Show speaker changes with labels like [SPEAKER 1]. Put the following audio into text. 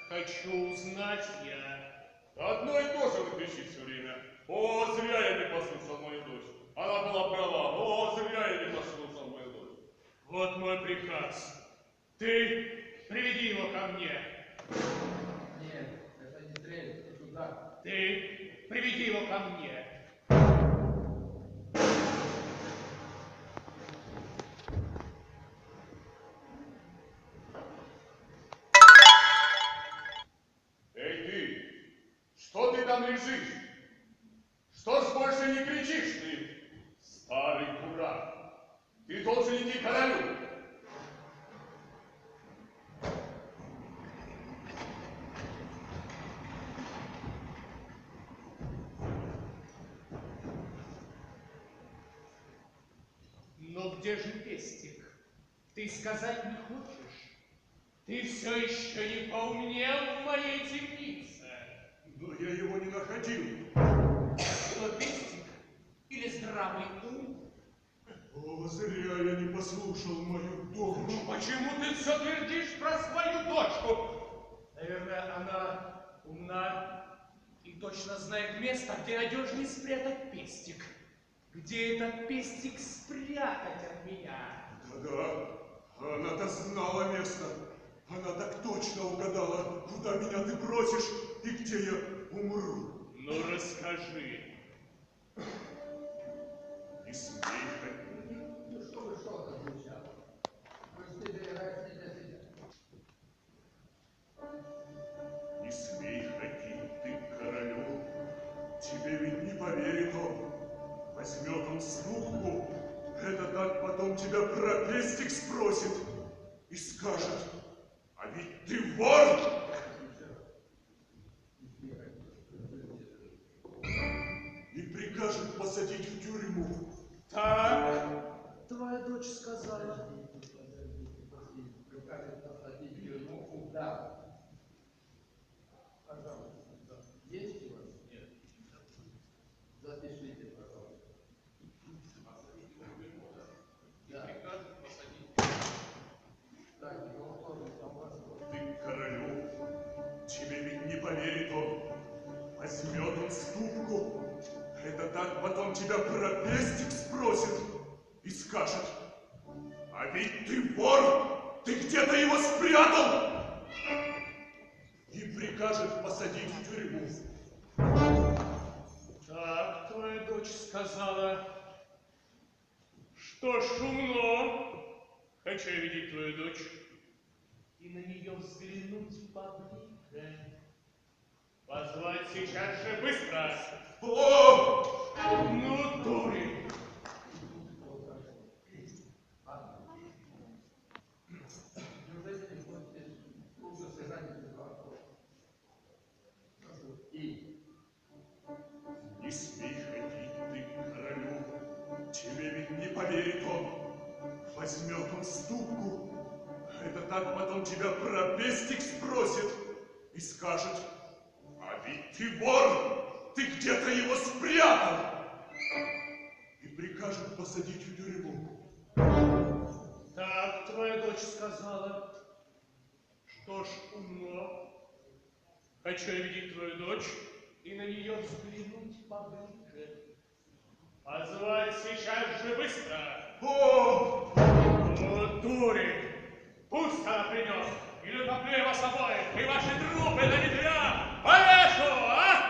[SPEAKER 1] Хочу узнать я. Одно и то же он кричит все время. О, зря я не послушал мою дочь. Она была права. О, зря я не послушал мою дочь. Вот мой приказ. Ты приведи его ко мне.
[SPEAKER 2] Нет, это не стрель, это туда.
[SPEAKER 1] Ты приведи его ко мне. Что ты там лежишь? Что ж больше не кричишь ты, старый дурак? Ты должен идти к королю.
[SPEAKER 3] Но где же пестик? Ты сказать не хочешь? Ты все еще не поумнел в моей темнице.
[SPEAKER 4] Но я его не находил.
[SPEAKER 3] Но пестик или здравый ум?
[SPEAKER 4] О, зря я не послушал мою дочь.
[SPEAKER 1] Ну почему ты все твердишь про свою дочку?
[SPEAKER 3] Наверное, она умна и точно знает место, где надежнее спрятать пестик. Где этот пестик спрятать от меня?
[SPEAKER 4] Да-да, она-то знала место. Она так точно угадала, куда меня ты бросишь и где я умру.
[SPEAKER 1] Ну расскажи.
[SPEAKER 4] Не смей ходить.
[SPEAKER 2] Ну что вы, что там звучало? Вы сидели, сидели.
[SPEAKER 4] Не смей ходить ты к королю. Тебе ведь не поверит он. Возьмет он слуху. Это так потом тебя про пестик спросит и скажет: а ведь ты вор! И прикажет посадить в тюрьму.
[SPEAKER 3] Так, твоя дочь сказала.
[SPEAKER 2] Прикажет посадить в тюрьму. Да. Пожалуйста. Есть у вас? Нет. Запишите, пожалуйста. Да.
[SPEAKER 1] Прикажет посадить.
[SPEAKER 2] Так, его тоже там вас.
[SPEAKER 4] Ты к королю. Тебе ведь не поверит он. Возьмет он ступку. Это так потом тебя про пестик спросит и скажет: а ведь ты вор, ты где-то его спрятал. И прикажет посадить в тюрьму.
[SPEAKER 1] Так, твоя дочь сказала. Что ж, умно. Хочу я видеть твою дочь.
[SPEAKER 3] И на нее взглянуть поближе.
[SPEAKER 1] Позвать сейчас же быстро.
[SPEAKER 4] О!
[SPEAKER 1] Ну, дурень.
[SPEAKER 2] Неужели не будете трудно сыграть без вопросов? И
[SPEAKER 4] Не смей ходить ты к королю. Тебе ведь не поверит он. Возьмет он ступку. Это так потом тебя про пестик спросит и скажет: а ведь ты вор, ты где-то его спрятал. И прикажет посадить в тюрьму.
[SPEAKER 1] Так, твоя дочь сказала. Что ж, умно. Хочу я видеть твою дочь.
[SPEAKER 3] И на нее взглянуть поближе.
[SPEAKER 1] Позвать сейчас же быстро.
[SPEAKER 4] О!
[SPEAKER 3] О, дури! Пусть она принес, или утоплю я вас обоих, и ваши трупы на ветря повешу, а?